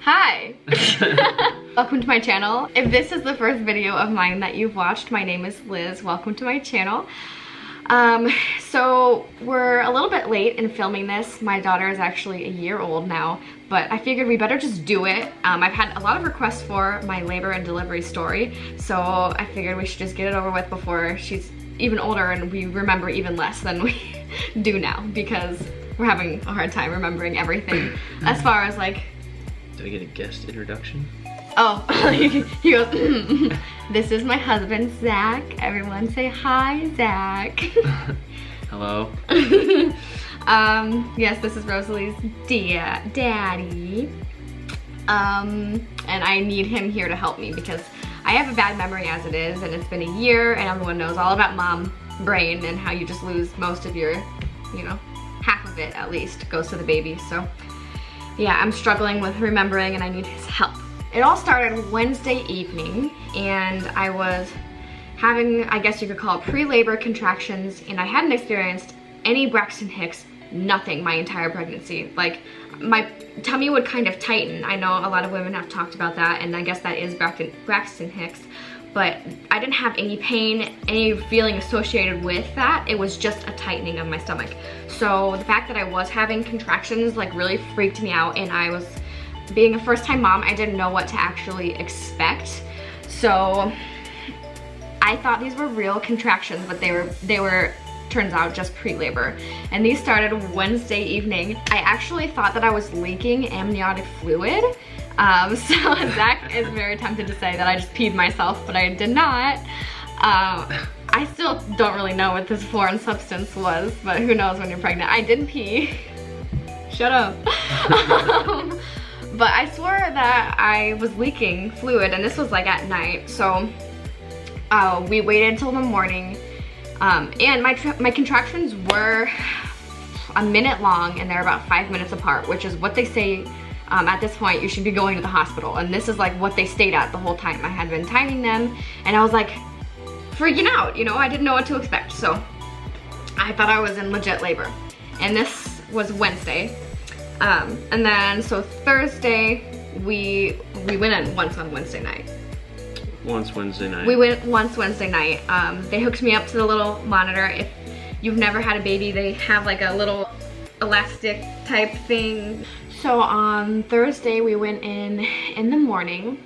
Hi! Welcome to my channel. If this is the first video of mine that you've watched, my name is Liz. Welcome to my channel. So we're a little bit late in filming this. My daughter is actually a year old now, but I figured we better just do it. I've had a lot of requests for my labor and delivery story, so I figured we should just get it over with before she's even older and we remember even less than we do now, because we're having a hard time remembering everything as far as like... Did I get a guest introduction? Oh, he goes, this is my husband, Zach. Everyone say hi, Zach. Hello. Yes, this is Rosalie's daddy. And I need him here to help me because I have a bad memory as it is, and it's been a year, and everyone knows all about mom brain and how you just lose most of your, you know, half of it at least goes to the baby. So yeah, I'm struggling with remembering and I need his help. It all started Wednesday evening, and I was having, I guess you could call it pre-labor contractions, and I hadn't experienced any Braxton Hicks, nothing my entire pregnancy. Like, my tummy would kind of tighten. I know a lot of women have talked about that, and I guess that is Braxton Hicks, but I didn't have any pain, any feeling associated with that. It was just a tightening of my stomach. So the fact that I was having contractions like really freaked me out, and I was, being a first-time mom, I didn't know what to actually expect. So I thought these were real contractions, but they were turns out just pre-labor. And these started Wednesday evening. I actually thought that I was leaking amniotic fluid. So Zach is very tempted to say that I just peed myself, but I did not. I still don't really know what this foreign substance was, but who knows when you're pregnant. I didn't pee. Shut up. But I swore that I was leaking fluid, and this was like at night. So we waited until the morning, and my contractions were a minute long, and they're about 5 minutes apart, which is what they say at this point you should be going to the hospital. And this is like what they stayed at the whole time. I had been timing them, and I was like freaking out, you know, I didn't know what to expect. So I thought I was in legit labor, and this was Wednesday. And then, so Thursday, we went in once on Wednesday night. Once Wednesday night. We went once Wednesday night. They hooked me up to the little monitor. If you've never had a baby, they have like a little elastic type thing. So on Thursday, we went in the morning,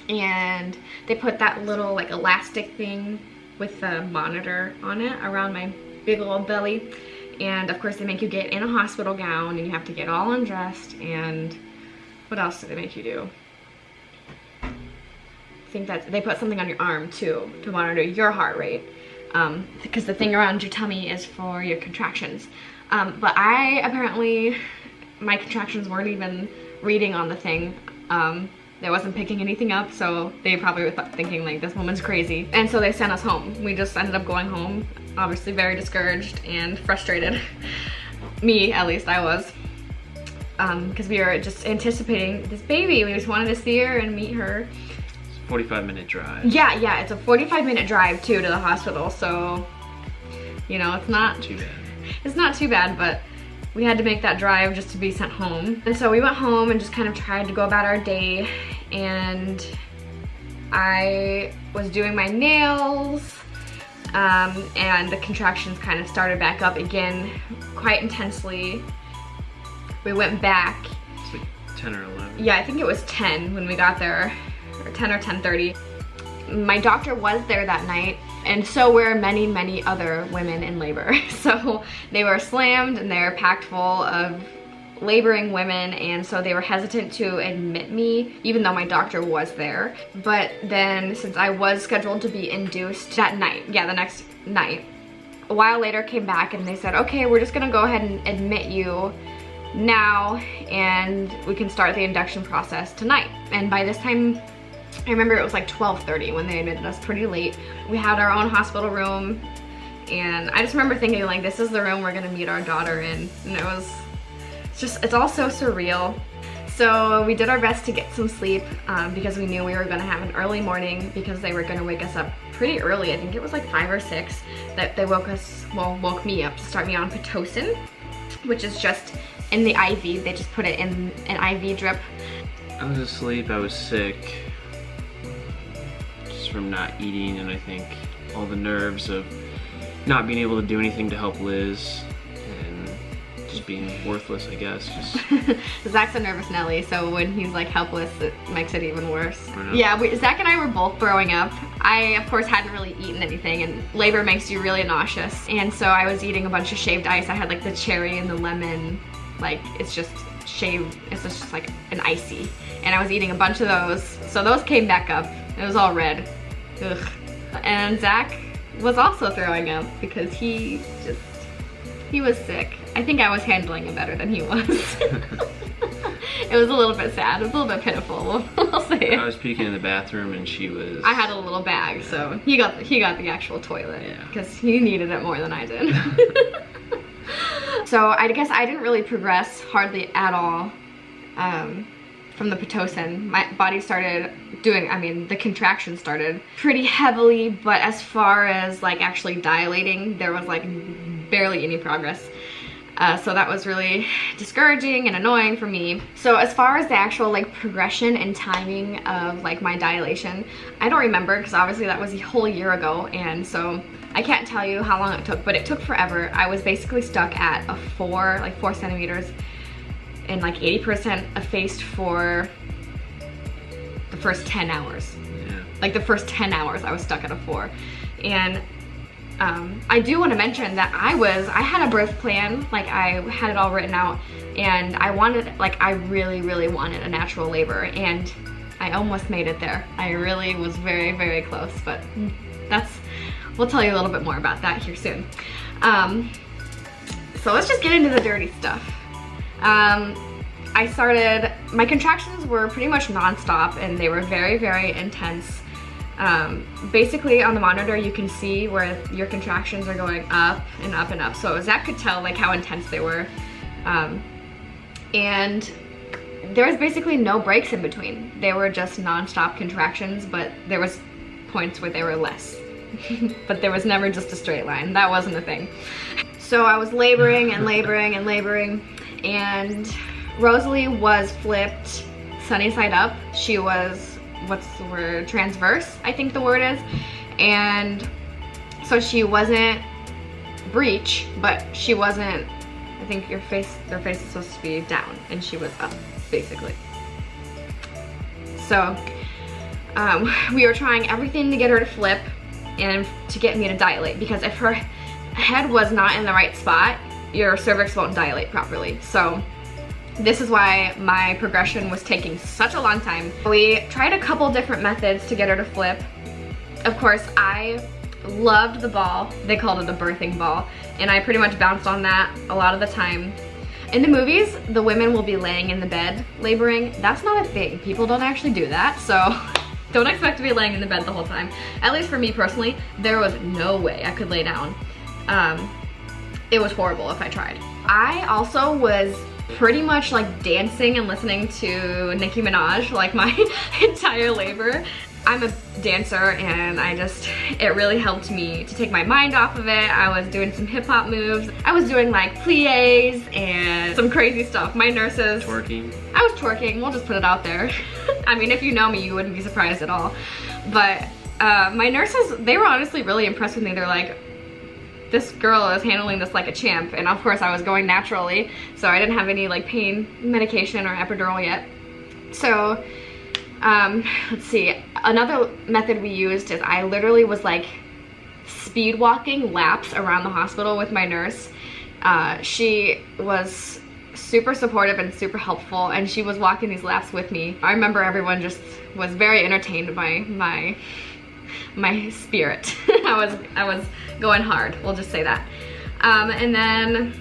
and they put that little like elastic thing with the monitor on it around my big old belly. And of course they make you get in a hospital gown, and you have to get all undressed, and what else do they make you do? I think that they put something on your arm too to monitor your heart rate, because the thing around your tummy is for your contractions. But apparently my contractions weren't even reading on the thing. They wasn't picking anything up, so they probably were thinking like, this woman's crazy. And so they sent us home. We just ended up going home, obviously very discouraged and frustrated. Me, at least, I was. Because we were just anticipating this baby. We just wanted to see her and meet her. It's a 45-minute drive. Yeah, it's a 45-minute drive too to the hospital, so, you know, it's not too bad. It's not too bad, but we had to make that drive just to be sent home. And so we went home and just kind of tried to go about our day, and I was doing my nails, and the contractions kind of started back up again quite intensely. We went back. It's like 10 or 11. Yeah, I think it was 10 when we got there, or 10 or 10:30. My doctor was there that night, and so were many, many other women in labor. So they were slammed, and they were packed full of laboring women, and so they were hesitant to admit me, even though my doctor was there. But then, since I was scheduled to be induced that night, yeah, the next night, a while later came back and they said, okay, we're just gonna go ahead and admit you now, and we can start the induction process tonight. And by this time, I remember it was like 12:30 when they admitted us, pretty late. We had our own hospital room, and I just remember thinking like, this is the room we're gonna meet our daughter in. And it's all so surreal. So we did our best to get some sleep, because we knew we were gonna have an early morning, because they were gonna wake us up pretty early. I think it was like 5 or 6 that they woke me up to start me on Pitocin, which is just in the IV. They just put it in an IV drip I was asleep, I was sick. Just from not eating, and I think all the nerves of not being able to do anything to help Liz and just being worthless, I guess. Just Zach's a nervous Nelly, so when he's like helpless, it makes it even worse. Yeah, Zach and I were both throwing up. I, of course, hadn't really eaten anything, and labor makes you really nauseous. And so I was eating a bunch of shaved ice. I had like the cherry and the lemon, like it's just shaved, it's just like an icy. And I was eating a bunch of those. So those came back up. It was all red. Ugh. And Zach was also throwing up because he was sick. I think I was handling it better than he was. It was a little bit sad. It was a little bit pitiful. I'll say it. I was peeking in the bathroom and she was. I had a little bag, so he got the actual toilet because he needed it more than I did. So I guess I didn't really progress hardly at all from the Pitocin. My body started doing, I mean, the contraction started pretty heavily, but as far as like actually dilating, there was like barely any progress. So that was really discouraging and annoying for me. So as far as the actual like progression and timing of like my dilation, I don't remember because obviously that was a whole year ago, and so I can't tell you how long it took, but it took forever. I was basically stuck at a 4 centimeters and like 80% effaced for the first 10 hours. Yeah. Like the first 10 hours I was stuck at a 4. And I do want to mention that I had a birth plan, like I had it all written out, and I really, really wanted a natural labor, and I almost made it there. I really was very, very close, but we'll tell you a little bit more about that here soon. So let's just get into the dirty stuff. My contractions were pretty much non-stop, and they were very, very intense. Basically on the monitor you can see where your contractions are going up and up and up, so Zach could tell like how intense they were, and there was basically no breaks in between. They were just non-stop contractions, but there was points where they were less. But there was never just a straight line. That wasn't a thing. So I was laboring and laboring and laboring, and Rosaleigh was flipped sunny side up. She was, what's the word, transverse, I think the word is. And so she wasn't breech, but she wasn't, I think their face is supposed to be down, and she was up, basically. So we were trying everything to get her to flip and to get me to dilate, because if her head was not in the right spot, your cervix won't dilate properly. So this is why my progression was taking such a long time. We tried a couple different methods to get her to flip. Of course, I loved the ball. They called it a birthing ball, and I pretty much bounced on that a lot of the time. In the movies, the women will be laying in the bed laboring. That's not a thing. People don't actually do that, so don't expect to be laying in the bed the whole time. At least for me personally, there was no way I could lay down. It was horrible if I tried. I also was pretty much like dancing and listening to Nicki Minaj like my entire labor. I'm a dancer, and it really helped me to take my mind off of it. I was doing some hip hop moves. I was doing like plies and some crazy stuff. My nurses. Twerking. I was twerking, we'll just put it out there. I mean, if you know me, you wouldn't be surprised at all. But my nurses, they were honestly really impressed with me. They're like, this girl is handling this like a champ. And of course I was going naturally, so I didn't have any like pain medication or epidural yet. So let's see, another method we used is I literally was like speed walking laps around the hospital with my nurse. She was super supportive and super helpful, and she was walking these laps with me. I remember everyone just was very entertained by my spirit. I was going hard, we'll just say that. And then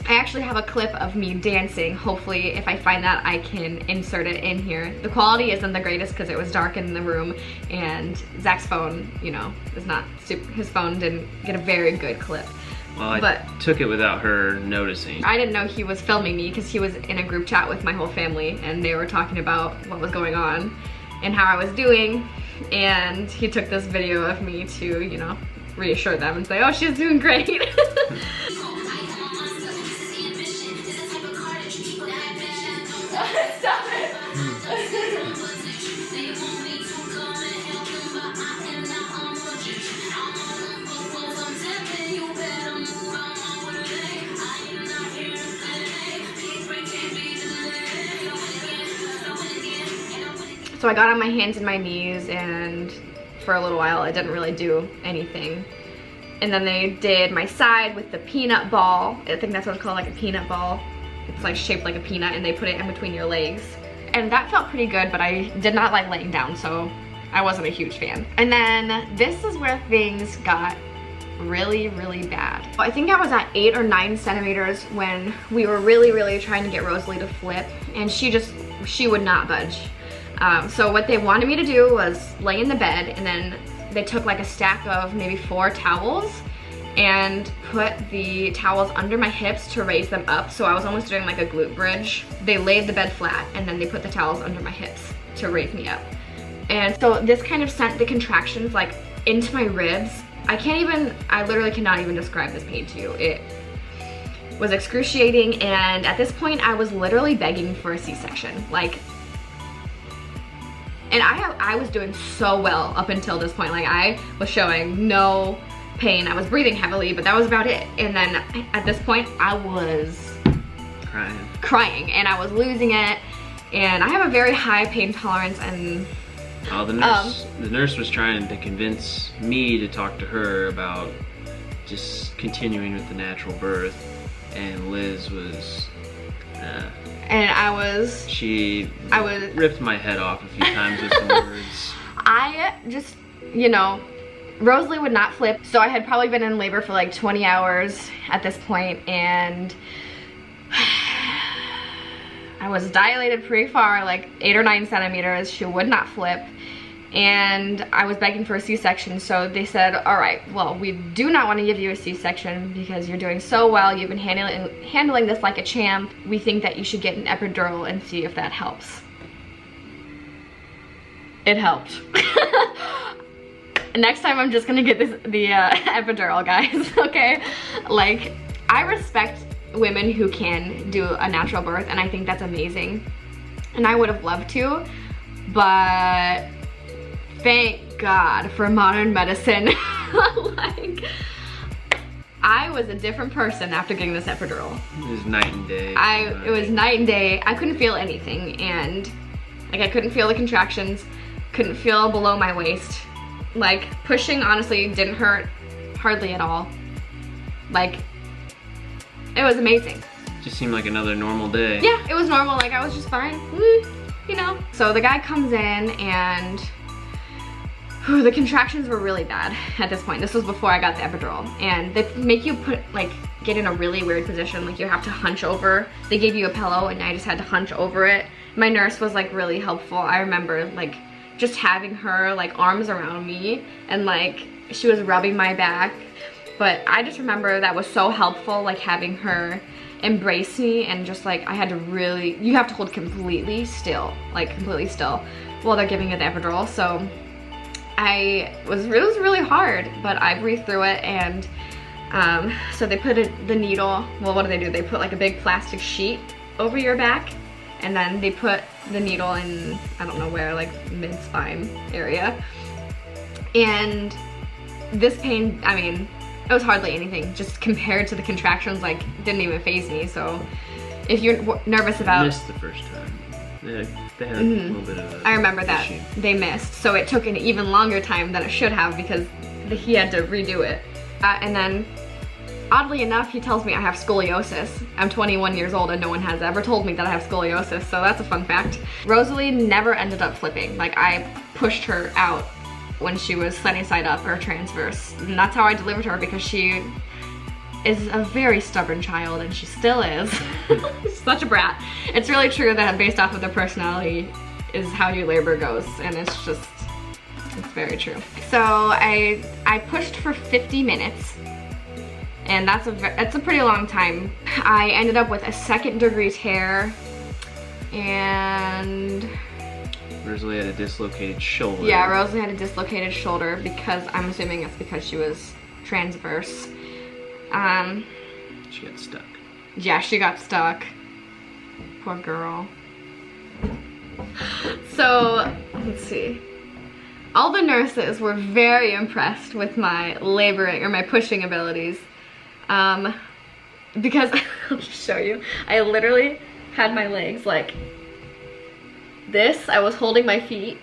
I actually have a clip of me dancing. Hopefully, if I find that, I can insert it in here. The quality isn't the greatest because it was dark in the room, and Zach's phone, you know, is not super, his phone didn't get a very good clip. Well, I took it without her noticing. I didn't know he was filming me because he was in a group chat with my whole family, and they were talking about what was going on and how I was doing, and he took this video of me to, you know, reassure them and say, oh, she's doing great. Stop it. So I got on my hands and my knees, and for a little while it didn't really do anything. And then they did my side with the peanut ball. I think that's what it's called, like a peanut ball. It's like shaped like a peanut, and they put it in between your legs. And that felt pretty good, but I did not like laying down, so I wasn't a huge fan. And then this is where things got really, really bad. I think I was at 8 or 9 centimeters when we were really trying to get Rosalie to flip, and she would not budge. So what they wanted me to do was lay in the bed, and then they took like a stack of maybe 4 towels and put the towels under my hips to raise them up. So I was almost doing like a glute bridge. They laid the bed flat, and then they put the towels under my hips to raise me up. And so this kind of sent the contractions like into my ribs. I literally cannot even describe this pain to you. It was excruciating, and at this point I was literally begging for a C-section. Like, and I was doing so well up until this point. Like, I was showing no pain. I was breathing heavily, but that was about it. And then at this point I was crying, and I was losing it. And I have a very high pain tolerance, and oh, the nurse was trying to convince me to talk to her about just continuing with the natural birth, and Liz was and she ripped my head off a few times with some words. I just, you know, Rosalie would not flip, so I had probably been in labor for like 20 hours at this point, and I was dilated pretty far, like 8 or 9 centimeters. She would not flip, and I was begging for a C-section. So they said, all right, well, we do not want to give you a C-section because you're doing so well. You've been handling this like a champ. We think that you should get an epidural and see if that helps. It helped. Next time I'm just gonna get the epidural, guys, okay? Like, I respect women who can do a natural birth, and I think that's amazing, and I would have loved to, but thank God for modern medicine. Like, I was a different person after getting this epidural. It was night and day. It was night and day. I couldn't feel anything, and like, I couldn't feel the contractions, couldn't feel below my waist. Like, pushing honestly didn't hurt hardly at all. Like, it was amazing. Just seemed like another normal day. Yeah, it was normal. Like, I was just fine, you know. So the guy comes in, and the contractions were really bad at this point. This was before I got the epidural, and they make you get in a really weird position. Like, you have to hunch over. They gave you a pillow, and I just had to hunch over it. My nurse was like really helpful. I remember like just having her like arms around me, and like she was rubbing my back. But I just remember that was so helpful, like having her embrace me, and just like I had to really, you have to hold completely still, like completely still while they're giving you the epidural. So it was really hard, but I breathed through it. And so they put the needle, well, what do? They put like a big plastic sheet over your back, and then they put the needle in, I don't know where, like mid-spine area. And this pain, I mean, it was hardly anything, just compared to the contractions. Like, didn't even faze me. So if you're nervous about— I missed the first time. They had a little bit of a I remember that issue. They missed, so it took an even longer time than it should have because he had to redo it. And then, oddly enough, he tells me I have scoliosis. I'm 21 years old, and no one has ever told me that I have scoliosis, so that's a fun fact. Rosalie never ended up flipping. Like, I pushed her out when she was sunny side up or transverse, and that's how I delivered her, because she is a very stubborn child, and she still is. Such a brat. It's really true that based off of their personality is how your labor goes, and it's very true. So I pushed for 50 minutes, and that's a pretty long time. I ended up with a 2nd-degree tear, and Rosalie had a dislocated shoulder. yeah, Rosalie had a dislocated shoulder, because I'm assuming it's because she was transverse. She got stuck. Yeah, she got stuck. Poor girl. So, let's see. All the nurses were very impressed with my laboring, or my pushing abilities. Because, I'll just show you. I literally had my legs like this, I was holding my feet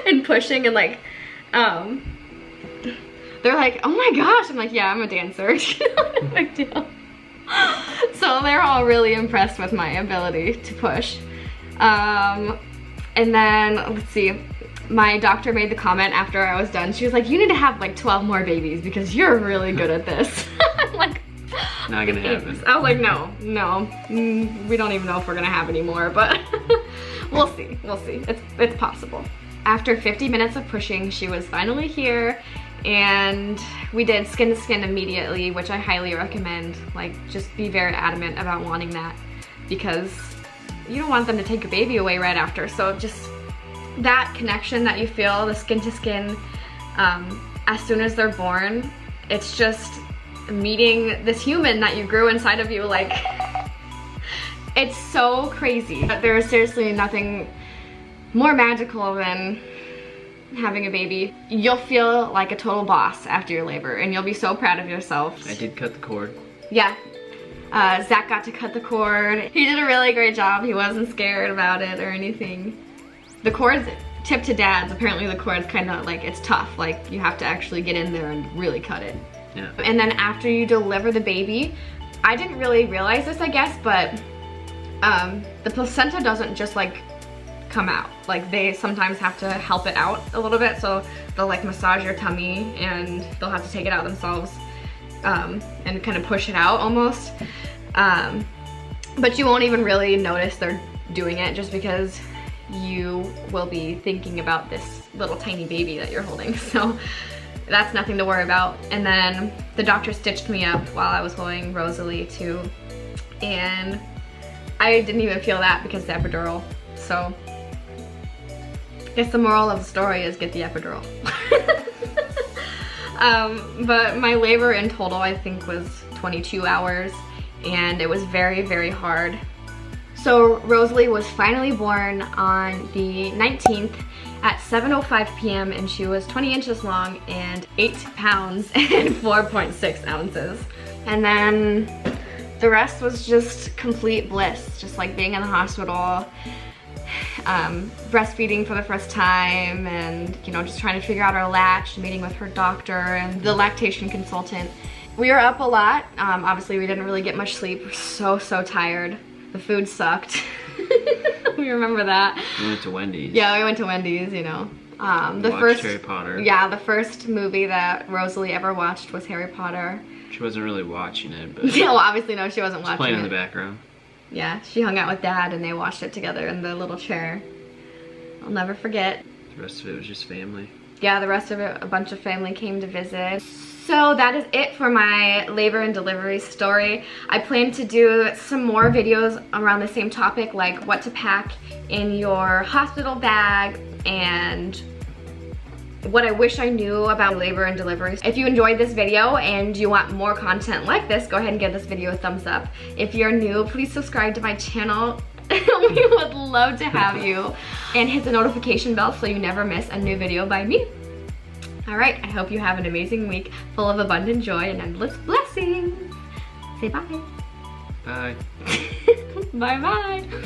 and pushing, and like, they're like, oh my gosh. I'm like, yeah, I'm a dancer. No big deal. So they're all really impressed with my ability to push. And then, let's see, my doctor made the comment after I was done. She was like, you need to have like 12 more babies because you're really good at this. I'm like, not gonna happen. I was like, no, we don't even know if we're gonna have any more, but we'll see. It's possible. After 50 minutes of pushing, she was finally here, and we did skin to skin immediately, which I highly recommend. Like, just be very adamant about wanting that, because you don't want them to take your baby away right after. So just that connection that you feel, the skin to skin, as soon as they're born, it's just meeting this human that you grew inside of you. Like, it's so crazy. There's seriously nothing more magical than having a baby. You'll feel like a total boss after your labor, and you'll be so proud of yourself. I did cut the cord. Yeah. Zach got to cut the cord. He did a really great job. He wasn't scared about it or anything. The cord's tip to dads. Apparently the cord's kind of like, it's tough. Like, you have to actually get in there and really cut it. Yeah. And then after you deliver the baby, I didn't really realize this, I guess, but the placenta doesn't just like come out. Like, they sometimes have to help it out a little bit, so they'll like massage your tummy and they'll have to take it out themselves and kind of push it out almost. But you won't even really notice they're doing it, just because you will be thinking about this little tiny baby that you're holding. So that's nothing to worry about. And then the doctor stitched me up while I was holding Rosaleigh too, and I didn't even feel that because of the epidural. So I guess the moral of the story is get the epidural. But my labor in total, I think, was 22 hours, and it was very, very hard. So Rosaleigh was finally born on the 19th at 7:05 p.m. and she was 20 inches long and 8 pounds and 4.6 ounces. And then the rest was just complete bliss, just like being in the hospital, breastfeeding for the first time, and you know, just trying to figure out our latch, meeting with her doctor and the lactation consultant. We were up a lot. Obviously we didn't really get much sleep. We're so tired. The food sucked. We remember that. We went to Wendy's. Yeah, we went to Wendy's, you know. The first Harry Potter. Yeah, the first movie that Rosalie ever watched was Harry Potter. She wasn't really watching it, but yeah, well, obviously no, she wasn't watching it. Playing in the background. Yeah, she hung out with Dad and they watched it together in the little chair. I'll never forget. The rest of it was just family. Yeah, the rest of it, a bunch of family came to visit. So that is it for my labor and delivery story. I plan to do some more videos around the same topic, like what to pack in your hospital bag and what I wish I knew about labor and delivery. If you enjoyed this video and you want more content like this, go ahead and give this video a thumbs up. If you're new, please subscribe to my channel. We would love to have you. And hit the notification bell so you never miss a new video by me. Alright, I hope you have an amazing week full of abundant joy and endless blessings. Say bye. Bye. Bye-bye.